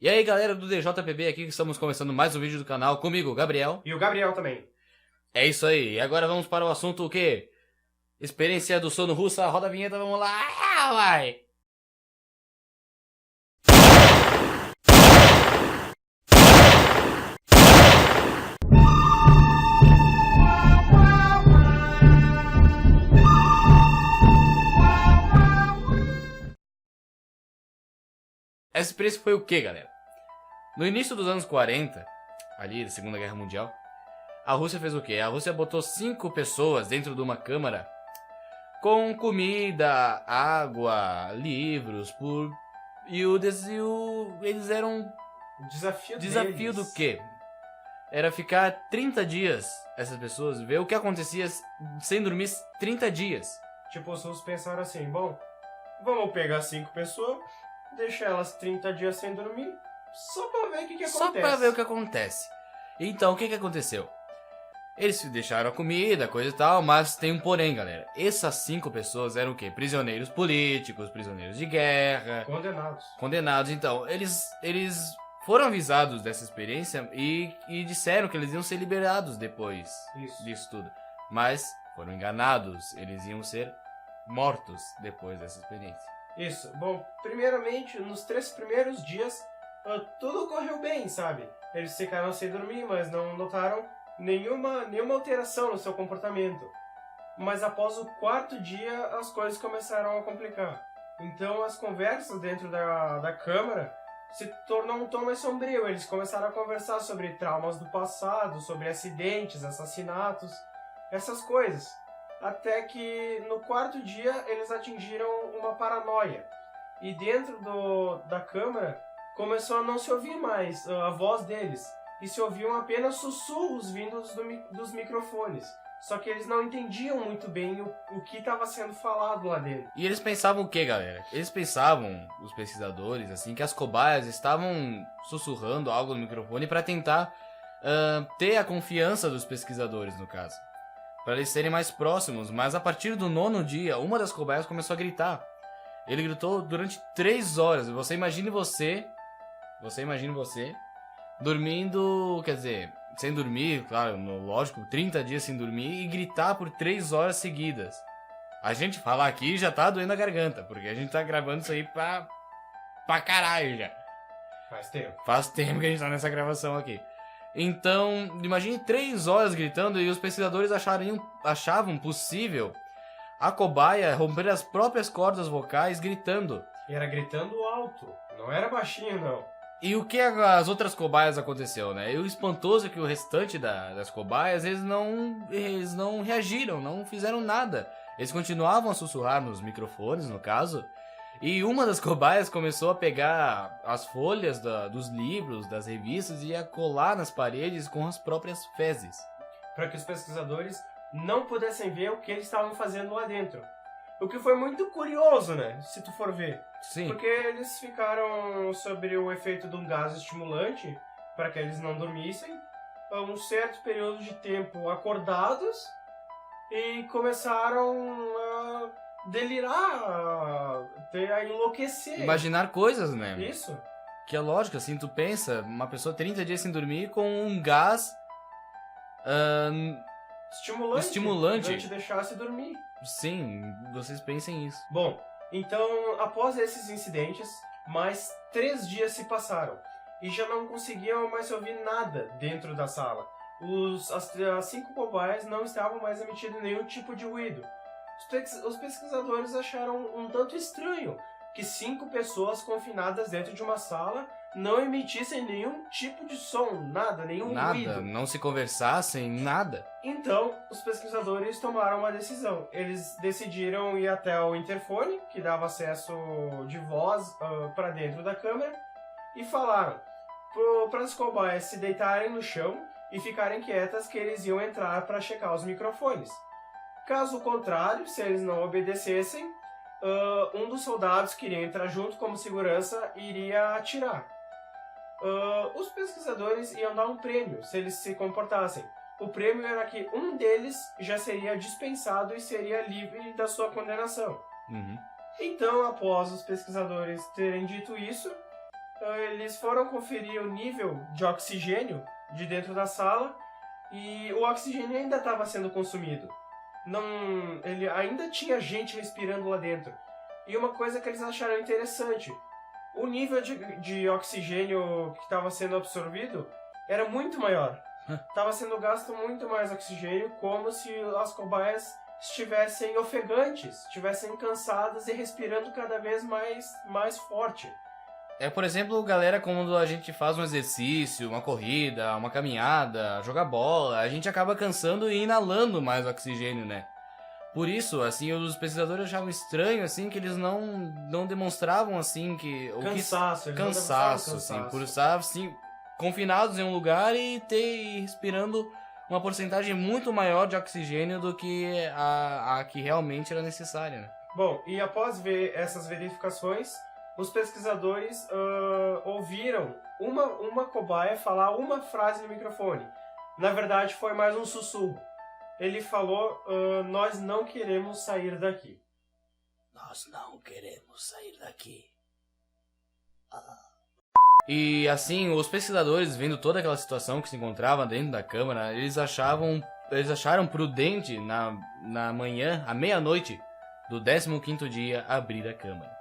E aí galera do DJPB aqui, que estamos começando mais um vídeo do canal, comigo, Gabriel. E o Gabriel também. É isso aí, e agora vamos para o assunto o quê? Experiência do sono russa, roda a vinheta, vamos lá, vai! Essa experiência foi o que, galera? No início dos anos 40, ali da Segunda Guerra Mundial, a Rússia fez o quê? A Rússia botou 5 pessoas dentro de uma câmara com comida, água, livros, eles eram... O desafio Desafio deles. do quê? Era ficar 30 dias, essas pessoas, ver o que acontecia sem dormir 30 dias. Tipo, os russos pensaram assim, bom, vamos pegar 5 pessoas, deixar elas 30 dias sem dormir, só pra ver o que acontece. Só pra ver o que acontece. Então, o que aconteceu? Eles deixaram a comida, coisa e tal, mas tem um porém, galera. Essas 5 pessoas eram o quê? Prisioneiros políticos, prisioneiros de guerra. Condenados. Condenados. Então, eles foram avisados dessa experiência e disseram que eles iam ser liberados depois disso tudo. Mas foram enganados. Eles iam ser mortos depois dessa experiência. Isso. Bom, primeiramente, nos 3 primeiros dias, tudo correu bem, sabe? Eles ficaram sem dormir, mas não notaram nenhuma alteração no seu comportamento. Mas após o 4º dia, as coisas começaram a complicar. Então, as conversas dentro da câmara se tornou um tom mais sombrio. Eles começaram a conversar sobre traumas do passado, sobre acidentes, assassinatos, essas coisas. Até que no 4º dia eles atingiram uma paranoia. E dentro da câmara começou a não se ouvir mais a voz deles. E se ouviam apenas sussurros vindos dos microfones. Só que eles não entendiam muito bem o que estava sendo falado lá dentro. E eles pensavam o que, galera? Eles pensavam, os pesquisadores, assim, que as cobaias estavam sussurrando algo no microfone para tentar ter a confiança dos pesquisadores, no caso. Para eles serem mais próximos. Mas a partir do 9º dia, uma das cobaias começou a gritar. Ele gritou durante 3 horas. Você imagine você dormindo, quer dizer, sem dormir, claro, lógico, 30 dias sem dormir e gritar por 3 horas seguidas. A gente falar aqui já tá doendo a garganta, porque a gente tá gravando isso aí pra caralho já. Faz tempo que a gente tá nessa gravação aqui. Então, imagine 3 horas gritando e os pesquisadores achavam possível a cobaia romper as próprias cordas vocais gritando. E era gritando alto, não era baixinho não. E o que as outras cobaias aconteceu, né? E o espantoso é que o restante das cobaias, eles não reagiram, não fizeram nada. Eles continuavam a sussurrar nos microfones, no caso. E uma das cobaias começou a pegar as folhas dos livros, das revistas e a colar nas paredes com as próprias fezes. Para que os pesquisadores não pudessem ver o que eles estavam fazendo lá dentro. O que foi muito curioso, né? Se tu for ver. Sim. Porque eles ficaram sob o efeito de um gás estimulante para que eles não dormissem um certo período de tempo acordados e começaram a delirar, a enlouquecer. Imaginar coisas, né? Isso. Que é lógico, assim, tu pensa, uma pessoa 30 dias sem dormir com um gás estimulante. Pra te deixasse dormir. Sim, vocês pensem isso. Bom, então, após esses incidentes, mais 3 dias se passaram e já não conseguiam mais ouvir nada dentro da sala. As 5 cobaias não estavam mais emitindo nenhum tipo de ruído. Os pesquisadores acharam um tanto estranho que 5 pessoas confinadas dentro de uma sala não emitissem nenhum tipo de som, nenhum ruído. Nada, não se conversassem, nada. Então, os pesquisadores tomaram uma decisão. Eles decidiram ir até o interfone, que dava acesso de voz para dentro da câmara, e falaram para as cobaias se deitarem no chão e ficarem quietas que eles iam entrar para checar os microfones. Caso contrário, se eles não obedecessem, um dos soldados que iria entrar junto como segurança iria atirar. Os pesquisadores iam dar um prêmio se eles se comportassem. O prêmio era que um deles já seria dispensado e seria livre da sua condenação. Uhum. Então, após os pesquisadores terem dito isso, eles foram conferir o nível de oxigênio de dentro da sala e o oxigênio ainda estava sendo consumido. Ele ainda tinha gente respirando lá dentro. E uma coisa que eles acharam interessante, o nível de oxigênio que estava sendo absorvido era muito maior. Estava sendo gasto muito mais oxigênio, como se as cobaias estivessem ofegantes, estivessem cansadas e respirando cada vez mais forte. Por exemplo, galera, quando a gente faz um exercício, uma corrida, uma caminhada, jogar bola, a gente acaba cansando e inalando mais oxigênio, né? Por isso, assim, os pesquisadores achavam estranho, assim, que eles não demonstravam, assim, que... Cansaço, assim, por estar, assim, confinados em um lugar e respirando uma porcentagem muito maior de oxigênio do que a que realmente era necessária, né? Bom, e após ver essas verificações, os pesquisadores ouviram uma cobaia falar uma frase no microfone. Na verdade, foi mais um sussurro. Ele falou, nós não queremos sair daqui. Nós não queremos sair daqui. E assim, os pesquisadores, vendo toda aquela situação que se encontrava dentro da câmara, eles acharam prudente na manhã, à meia-noite do 15º dia, abrir a câmara.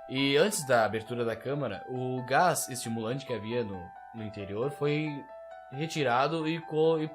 E antes da abertura da câmara, o gás estimulante que havia no interior foi retirado e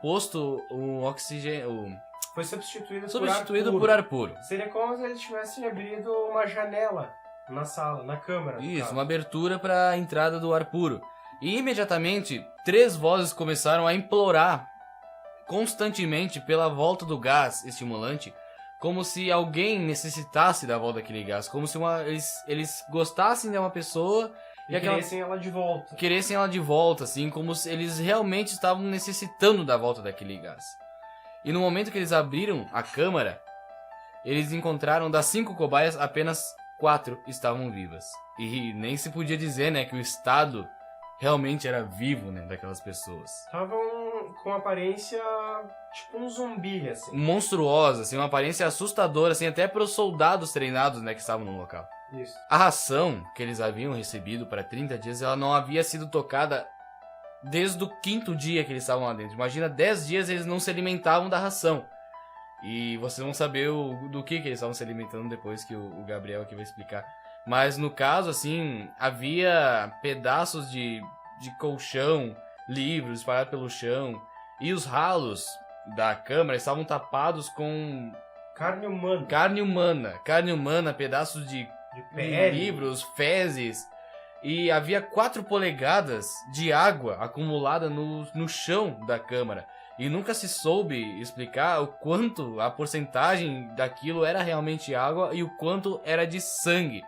posto um oxigênio. Foi substituído por ar puro. Seria como se eles tivessem abrido uma janela na sala, na câmara. Isso, uma abertura para a entrada do ar puro. E imediatamente, 3 vozes começaram a implorar constantemente pela volta do gás estimulante, como se alguém necessitasse da volta daquele gás, como se eles gostassem de uma pessoa e queressem ela de volta. Queressem ela de volta, assim, como se eles realmente estavam necessitando da volta daquele gás. E no momento que eles abriram a câmara, eles encontraram das 5 cobaias, apenas 4 estavam vivas. E nem se podia dizer, né, que o estado realmente era vivo, né, daquelas pessoas. Estavam com aparência tipo um zumbi, assim. Monstruosa, assim, uma aparência assustadora, assim, até para os soldados treinados, né, que estavam no local. Isso. A ração que eles haviam recebido para 30 dias, ela não havia sido tocada desde o 5º dia que eles estavam lá dentro. Imagina, 10 dias eles não se alimentavam da ração. E vocês vão saber do que eles estavam se alimentando depois que o Gabriel aqui vai explicar. Mas no caso, assim, havia pedaços de colchão, livros espalhados pelo chão. E os ralos da câmara estavam tapados com... Carne humana. Carne humana, pedaços de livros, fezes. E havia 4 polegadas de água acumulada no chão da câmara. E nunca se soube explicar o quanto a porcentagem daquilo era realmente água e o quanto era de sangue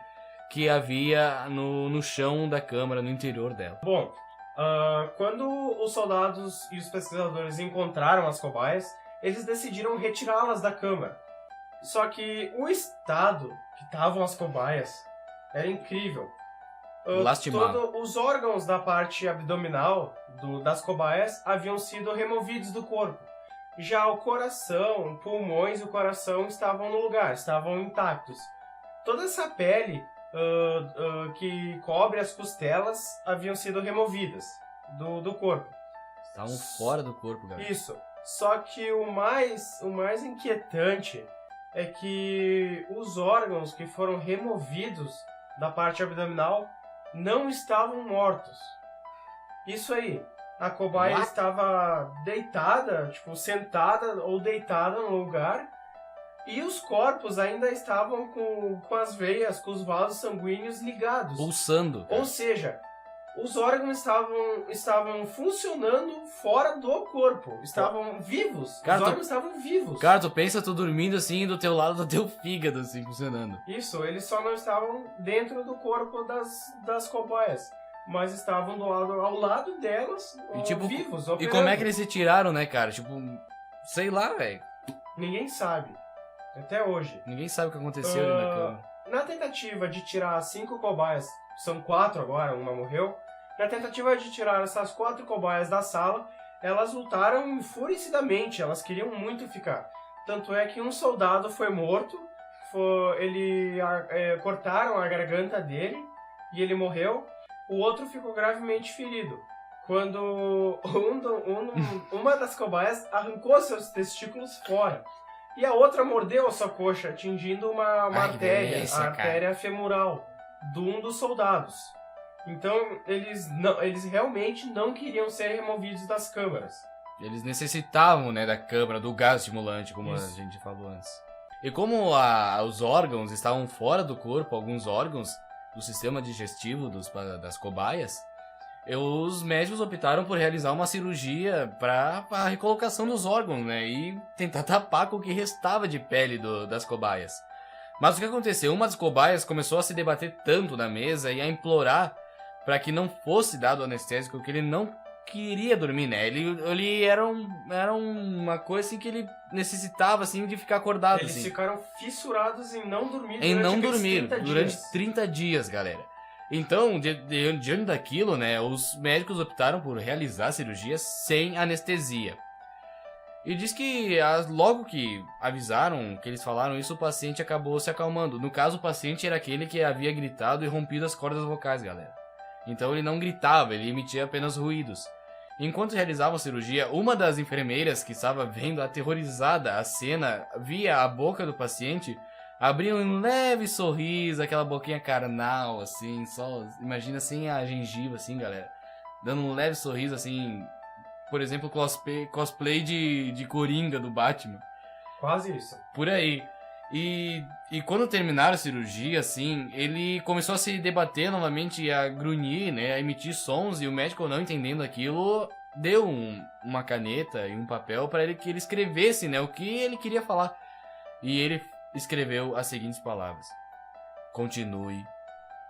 que havia no chão da câmara, no interior dela. Bom, quando os soldados e os pesquisadores encontraram as cobaias, eles decidiram retirá-las da câmara. Só que o estado que estavam as cobaias era incrível. Lastimável. Os órgãos da parte abdominal das cobaias haviam sido removidos do corpo. Já o coração, pulmões e o coração estavam no lugar, estavam intactos. Toda essa pele que cobre as costelas haviam sido removidas do corpo. Estavam fora do corpo, galera. Isso. Só que o mais inquietante é que os órgãos que foram removidos da parte abdominal não estavam mortos. Isso aí. A cobaia estava deitada, tipo, sentada ou deitada no lugar, e os corpos ainda estavam com as veias, com os vasos sanguíneos ligados. Pulsando. Ou seja, os órgãos estavam funcionando fora do corpo. Estavam vivos. Cara, os órgãos estavam vivos. Cara, tu pensa tu dormindo assim do teu lado do teu fígado, assim, funcionando. Isso, eles só não estavam dentro do corpo das cobaias. Mas estavam ao lado delas, e, tipo, vivos, operando. E como é que eles se tiraram, né, cara? Tipo, sei lá, velho. Ninguém sabe. Até hoje. Ninguém sabe o que aconteceu ali na cama. Na tentativa de tirar 5 cobaias, são 4 agora, uma morreu. Na tentativa de tirar essas 4 cobaias da sala, elas lutaram enfurecidamente, elas queriam muito ficar. Tanto é que um soldado foi morto, cortaram a garganta dele e ele morreu. o outro ficou gravemente ferido, quando uma das cobaias arrancou seus testículos fora, e a outra mordeu a sua coxa, atingindo uma artéria, delícia, a artéria femoral de um dos soldados. Então, eles realmente não queriam ser removidos das câmaras. Eles necessitavam, né, da câmara, do gás estimulante, como a gente falou antes. E como os órgãos estavam fora do corpo, alguns órgãos do sistema digestivo das cobaias, os médicos optaram por realizar uma cirurgia para a recolocação dos órgãos, né, e tentar tapar com o que restava de pele das cobaias. Mas o que aconteceu? Uma das cobaias começou a se debater tanto na mesa e a implorar para que não fosse dado anestésico, que ele não queria dormir, né? Ele era uma coisa assim que ele necessitava assim de ficar acordado. Eles assim. Ficaram fissurados em não dormir durante 30 dias, galera. Então, diante daquilo, né, os médicos optaram por realizar a cirurgia sem anestesia. E diz que logo que avisaram, que eles falaram isso, o paciente acabou se acalmando. No caso, o paciente era aquele que havia gritado e rompido as cordas vocais, galera. Então ele não gritava, ele emitia apenas ruídos. Enquanto realizavam a cirurgia, uma das enfermeiras que estava vendo aterrorizada a cena, via a boca do paciente, abria um leve sorriso, aquela boquinha carnal, assim, só, imagina assim a gengiva, assim, galera. Dando um leve sorriso, assim, por exemplo, cosplay de Coringa do Batman. Quase isso. Por aí. E quando terminaram a cirurgia, assim, ele começou a se debater novamente e a grunhir, né, a emitir sons, e o médico, não entendendo aquilo, deu uma caneta e um papel para que ele escrevesse, né, o que ele queria falar. E ele escreveu as seguintes palavras: continue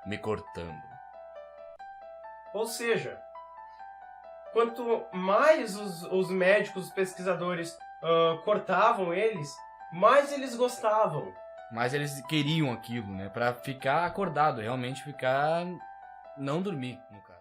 me cortando. Ou seja, quanto mais os médicos, os pesquisadores cortavam eles, mais eles gostavam. Mas eles queriam aquilo, né? Pra ficar acordado, realmente ficar... não dormir, no caso.